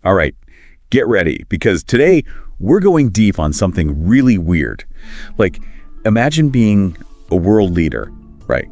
All right, get ready, because today we're going deep on something really weird. Like, imagine being a world leader, right?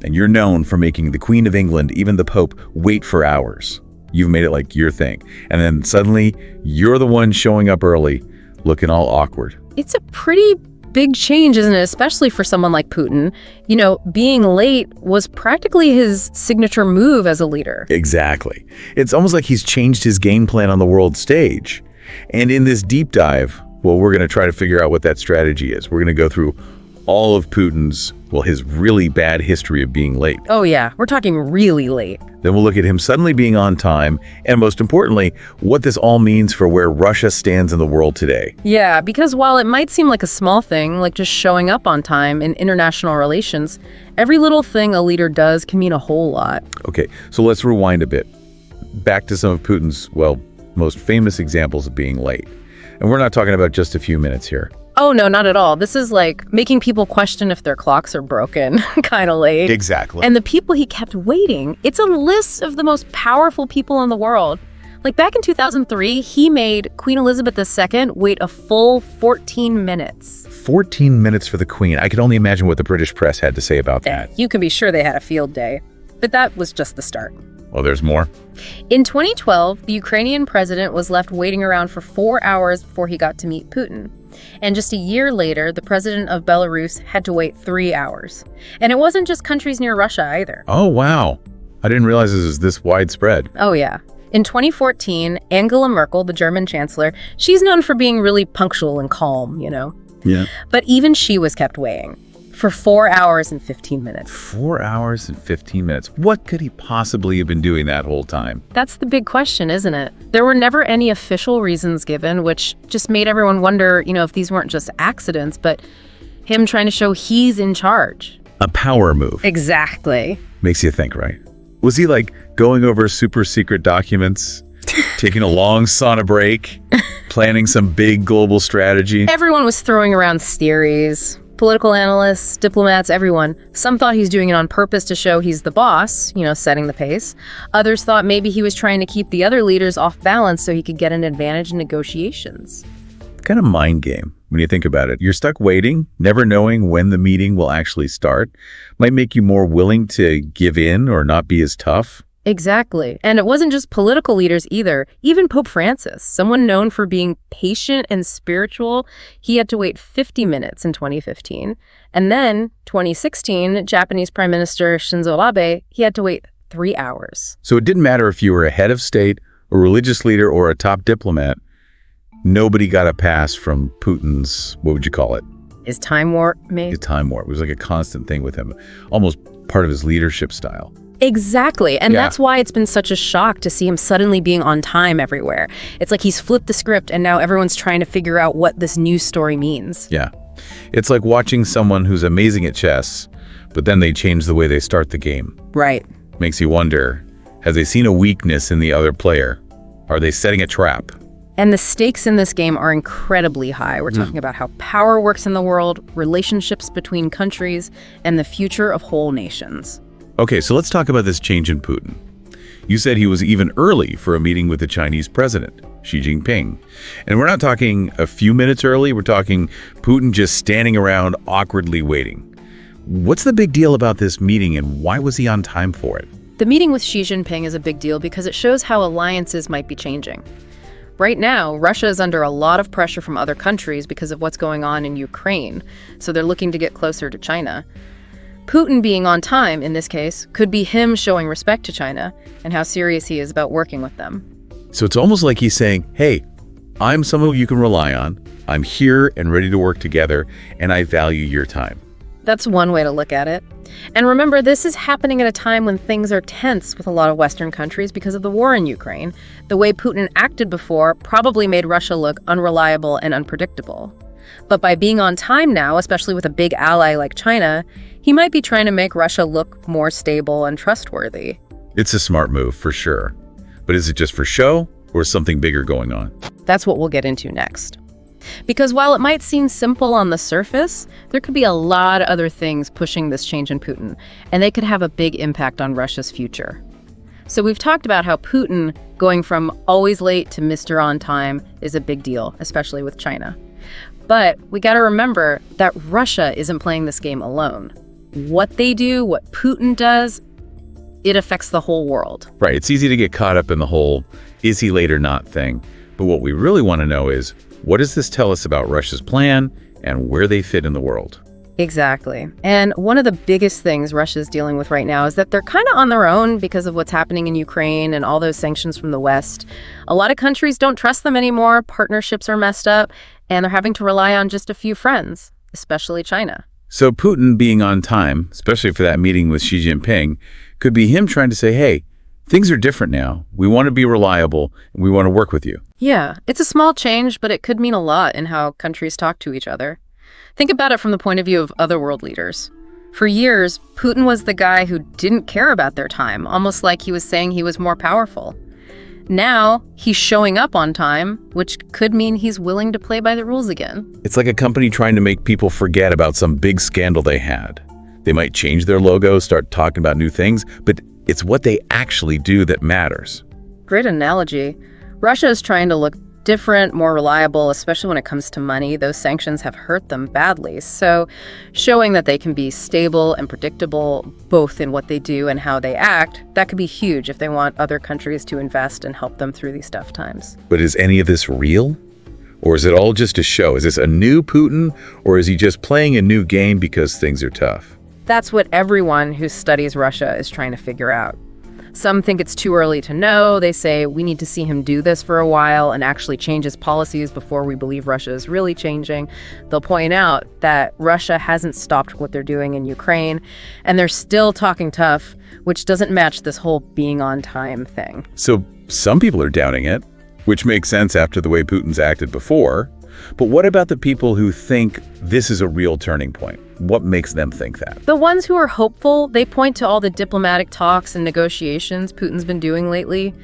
And you're known for making the Queen of England, even the Pope, wait for hours. You've made it like your thing. And then suddenly, you're the one showing up early, looking all awkward. It's a pretty big change, isn't it? Especially for someone like Putin. You know, being late was practically his signature move as a leader. Exactly. It's almost like he's changed his game plan on the world stage. And in this deep dive, well, we're going to try to figure out what that strategy is. We're going to go through all of Putin's, well, his really bad history of being late. Oh yeah, we're talking really late. Then we'll look at him suddenly being on time, and most importantly, what this all means for where Russia stands in the world today. Yeah, because while it might seem like a small thing, like just showing up on time in international relations, every little thing a leader does can mean a whole lot. Okay, so let's rewind a bit. Back to some of Putin's, well, most famous examples of being late. And we're not talking about just a few minutes here. Oh, no, not at all. This is like making people question if their clocks are broken, kind of late. Exactly. And the people he kept waiting, it's a list of the most powerful people in the world. Like back in 2003, he made Queen Elizabeth II wait a full 14 minutes. 14 minutes for the Queen. I could only imagine what the British press had to say about that. You can be sure they had a field day. But that was just the start. Oh, there's more? In 2012, the Ukrainian president was left waiting around for 4 hours before he got to meet Putin. And just a year later, the president of Belarus had to wait 3 hours. And it wasn't just countries near Russia either. Oh, wow. I didn't realize this was this widespread. Oh, yeah. In 2014, Angela Merkel, the German chancellor, she's known for being really punctual and calm, you know? Yeah. But even she was kept waiting for 4 hours and 15 minutes. 4 hours and 15 minutes. What could he possibly have been doing that whole time? That's the big question, isn't it? There were never any official reasons given, which just made everyone wonder, you know, if these weren't just accidents, but him trying to show he's in charge. A power move. Exactly. Makes you think, right? Was he like going over super secret documents, taking a long sauna break, planning some big global strategy? Everyone was throwing around theories. Political analysts, diplomats, everyone. Some thought he's doing it on purpose to show he's the boss, you know, setting the pace. Others thought maybe he was trying to keep the other leaders off balance so he could get an advantage in negotiations. Kind of mind game when you think about it. You're stuck waiting, never knowing when the meeting will actually start. Might make you more willing to give in or not be as tough. Exactly. And it wasn't just political leaders either. Even Pope Francis, someone known for being patient and spiritual, he had to wait 50 minutes in 2015. And then 2016, Japanese Prime Minister Shinzo Abe, he had to wait 3 hours. So it didn't matter if you were a head of state, a religious leader, or a top diplomat. Nobody got a pass from Putin's, what would you call it? His time warp, maybe? His time warp. It was like a constant thing with him, almost part of his leadership style. Exactly. And that's why it's been such a shock to see him suddenly being on time everywhere. It's like he's flipped the script and now everyone's trying to figure out what this news story means. Yeah. It's like watching someone who's amazing at chess, but then they change the way they start the game. Right. Makes you wonder, have they seen a weakness in the other player? Are they setting a trap? And the stakes in this game are incredibly high. We're talking about how power works in the world, relationships between countries, and the future of whole nations. Okay, so let's talk about this change in Putin. You said he was even early for a meeting with the Chinese president, Xi Jinping. And we're not talking a few minutes early, we're talking Putin just standing around awkwardly waiting. What's the big deal about this meeting and why was he on time for it? The meeting with Xi Jinping is a big deal because it shows how alliances might be changing. Right now, Russia is under a lot of pressure from other countries because of what's going on in Ukraine, so they're looking to get closer to China. Putin being on time, in this case, could be him showing respect to China and how serious he is about working with them. So it's almost like he's saying, hey, I'm someone you can rely on, I'm here and ready to work together, and I value your time. That's one way to look at it. And remember, this is happening at a time when things are tense with a lot of Western countries because of the war in Ukraine. The way Putin acted before probably made Russia look unreliable and unpredictable. But by being on time now, especially with a big ally like China, he might be trying to make Russia look more stable and trustworthy. It's a smart move, for sure. But is it just for show or something bigger going on? That's what we'll get into next. Because while it might seem simple on the surface, there could be a lot of other things pushing this change in Putin, and they could have a big impact on Russia's future. So we've talked about how Putin going from always late to Mr. On Time is a big deal, especially with China. But we got to remember that Russia isn't playing this game alone. What they do, what Putin does, it affects the whole world. Right. It's easy to get caught up in the whole is he late or not thing. But what we really want to know is, what does this tell us about Russia's plan and where they fit in the world? Exactly. And one of the biggest things Russia's dealing with right now is that they're kind of on their own because of what's happening in Ukraine and all those sanctions from the West. A lot of countries don't trust them anymore, partnerships are messed up, and they're having to rely on just a few friends, especially China. So Putin being on time, especially for that meeting with Xi Jinping, could be him trying to say, hey, things are different now. We want to be reliable, and we want to work with you. Yeah, it's a small change, but it could mean a lot in how countries talk to each other. Think about it from the point of view of other world leaders. For years, Putin was the guy who didn't care about their time, almost like he was saying he was more powerful. Now, he's showing up on time, which could mean he's willing to play by the rules again. It's like a company trying to make people forget about some big scandal they had. They might change their logo, start talking about new things, but it's what they actually do that matters. Great analogy. Russia is trying to look different, more reliable, especially when it comes to money. Those sanctions have hurt them badly. So showing that they can be stable and predictable, both in what they do and how they act, that could be huge if they want other countries to invest and help them through these tough times. But is any of this real? Or is it all just a show? Is this a new Putin, or is he just playing a new game because things are tough? That's what everyone who studies Russia is trying to figure out. Some think it's too early to know. They say we need to see him do this for a while and actually change his policies before we believe Russia is really changing. They'll point out that Russia hasn't stopped what they're doing in Ukraine, and they're still talking tough, which doesn't match this whole being on time thing. So some people are doubting it, which makes sense after the way Putin's acted before. But what about the people who think this is a real turning point? What makes them think that? The ones who are hopeful, they point to all the diplomatic talks and negotiations Putin's been doing lately.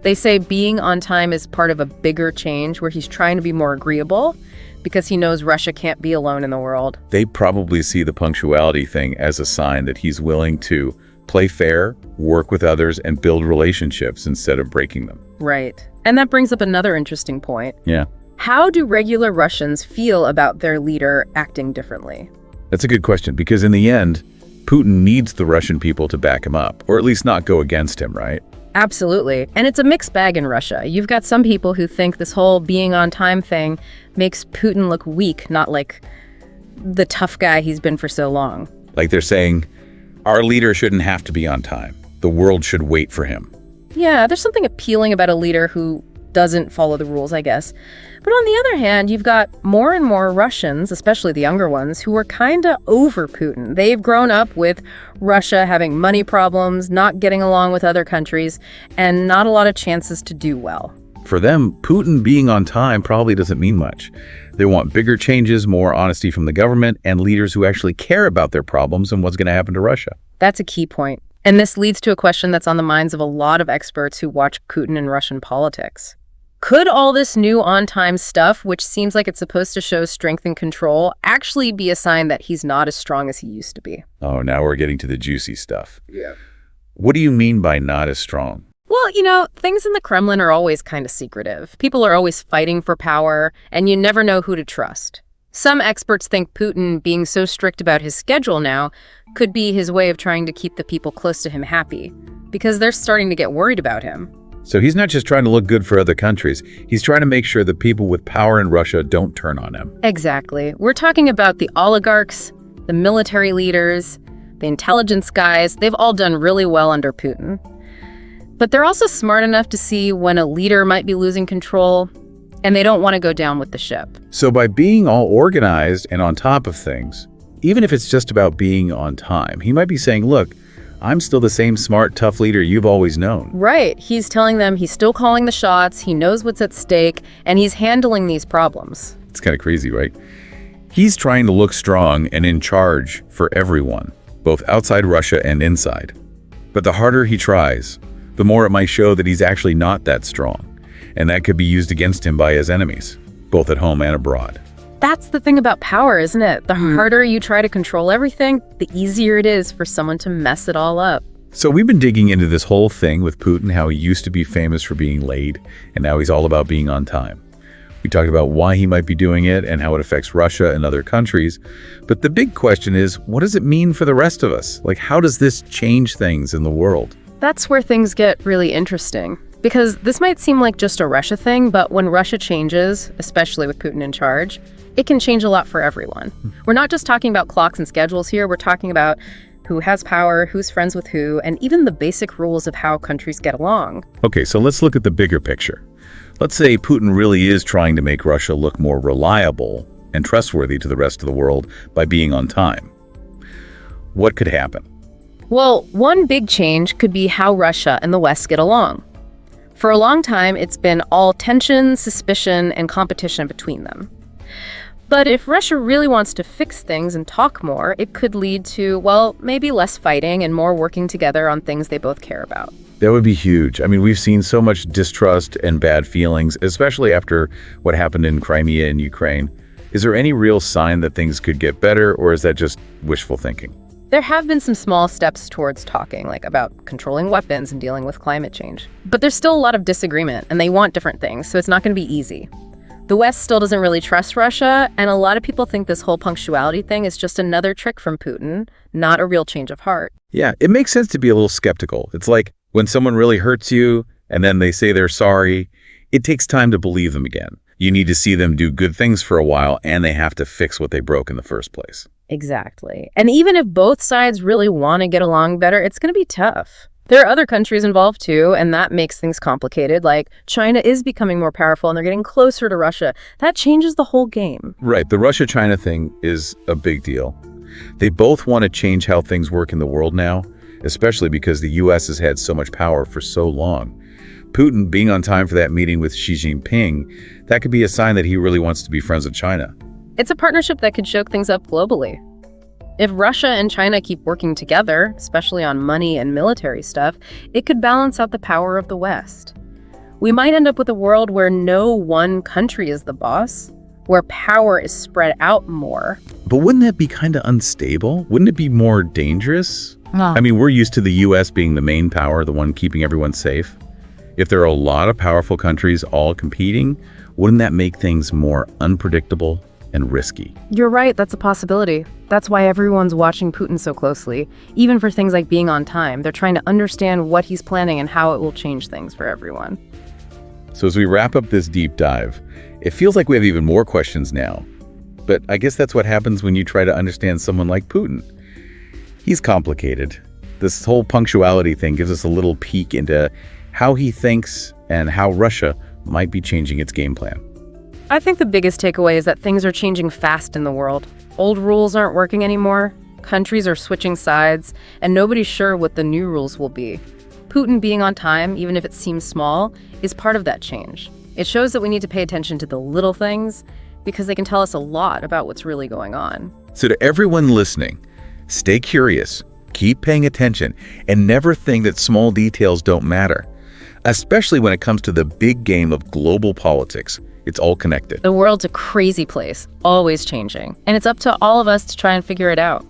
They say being on time is part of a bigger change where he's trying to be more agreeable because he knows Russia can't be alone in the world. They probably see the punctuality thing as a sign that he's willing to play fair, work with others, and build relationships instead of breaking them. Right. And that brings up another interesting point. Yeah. How do regular Russians feel about their leader acting differently? That's a good question, because in the end, Putin needs the Russian people to back him up, or at least not go against him, right? Absolutely. And it's a mixed bag in Russia. You've got some people who think this whole being on time thing makes Putin look weak, not like the tough guy he's been for so long. Like they're saying, our leader shouldn't have to be on time. The world should wait for him. Yeah, there's something appealing about a leader who doesn't follow the rules, I guess. But on the other hand, you've got more and more Russians, especially the younger ones, who are kind of over Putin. They've grown up with Russia having money problems, not getting along with other countries, and not a lot of chances to do well. For them, Putin being on time probably doesn't mean much. They want bigger changes, more honesty from the government, and leaders who actually care about their problems and what's going to happen to Russia. That's a key point. And this leads to a question that's on the minds of a lot of experts who watch Putin and Russian politics. Could all this new on-time stuff, which seems like it's supposed to show strength and control, actually be a sign that he's not as strong as he used to be? Oh, now we're getting to the juicy stuff. Yeah. What do you mean by not as strong? Well, things in the Kremlin are always kind of secretive. People are always fighting for power, and you never know who to trust. Some experts think Putin being so strict about his schedule now could be his way of trying to keep the people close to him happy, because they're starting to get worried about him. So he's not just trying to look good for other countries. He's trying to make sure the people with power in Russia don't turn on him. Exactly. We're talking about the oligarchs, the military leaders, the intelligence guys. They've all done really well under Putin. But they're also smart enough to see when a leader might be losing control, and they don't want to go down with the ship. So by being all organized and on top of things, even if it's just about being on time, he might be saying, look, I'm still the same smart, tough leader you've always known. Right. He's telling them he's still calling the shots, he knows what's at stake, and he's handling these problems. It's kind of crazy, right? He's trying to look strong and in charge for everyone, both outside Russia and inside. But the harder he tries, the more it might show that he's actually not that strong, and that could be used against him by his enemies, both at home and abroad. That's the thing about power, isn't it? The harder you try to control everything, the easier it is for someone to mess it all up. So we've been digging into this whole thing with Putin, how he used to be famous for being late, and now he's all about being on time. We talked about why he might be doing it and how it affects Russia and other countries. But the big question is, what does it mean for the rest of us? Like, how does this change things in the world? That's where things get really interesting. Because this might seem like just a Russia thing, but when Russia changes, especially with Putin in charge, it can change a lot for everyone. We're not just talking about clocks and schedules here, we're talking about who has power, who's friends with who, and even the basic rules of how countries get along. Okay, so let's look at the bigger picture. Let's say Putin really is trying to make Russia look more reliable and trustworthy to the rest of the world by being on time. What could happen? Well, one big change could be how Russia and the West get along. For a long time, it's been all tension, suspicion, and competition between them. But if Russia really wants to fix things and talk more, it could lead to, well, maybe less fighting and more working together on things they both care about. That would be huge. I mean, we've seen so much distrust and bad feelings, especially after what happened in Crimea and Ukraine. Is there any real sign that things could get better, or is that just wishful thinking? There have been some small steps towards talking, like about controlling weapons and dealing with climate change. But there's still a lot of disagreement, and they want different things, so it's not going to be easy. The West still doesn't really trust Russia, and a lot of people think this whole punctuality thing is just another trick from Putin, not a real change of heart. Yeah, it makes sense to be a little skeptical. It's like when someone really hurts you, and then they say they're sorry, it takes time to believe them again. You need to see them do good things for a while, and they have to fix what they broke in the first place. Exactly. And even if both sides really want to get along better, it's going to be tough. There are other countries involved too, and that makes things complicated. Like China is becoming more powerful and they're getting closer to Russia. That changes the whole game. Right. The Russia-China thing is a big deal. They both want to change how things work in the world now, especially because the U.S. has had so much power for so long. Putin being on time for that meeting with Xi Jinping, that could be a sign that he really wants to be friends with China. It's a partnership that could shake things up globally. If Russia and China keep working together, especially on money and military stuff, it could balance out the power of the West. We might end up with a world where no one country is the boss, where power is spread out more. But wouldn't that be kind of unstable? Wouldn't it be more dangerous? No. I mean, we're used to the U.S. being the main power, the one keeping everyone safe. If there are a lot of powerful countries all competing, wouldn't that make things more unpredictable and risky? You're right, that's a possibility. That's why everyone's watching Putin so closely. Even for things like being on time, they're trying to understand what he's planning and how it will change things for everyone. So as we wrap up this deep dive, it feels like we have even more questions now. But I guess that's what happens when you try to understand someone like Putin. He's complicated. This whole punctuality thing gives us a little peek into how he thinks and how Russia might be changing its game plan. I think the biggest takeaway is that things are changing fast in the world. Old rules aren't working anymore, countries are switching sides, and nobody's sure what the new rules will be. Putin being on time, even if it seems small, is part of that change. It shows that we need to pay attention to the little things because they can tell us a lot about what's really going on. So to everyone listening, stay curious, keep paying attention, and never think that small details don't matter, especially when it comes to the big game of global politics. It's all connected. The world's a crazy place, always changing, and it's up to all of us to try and figure it out.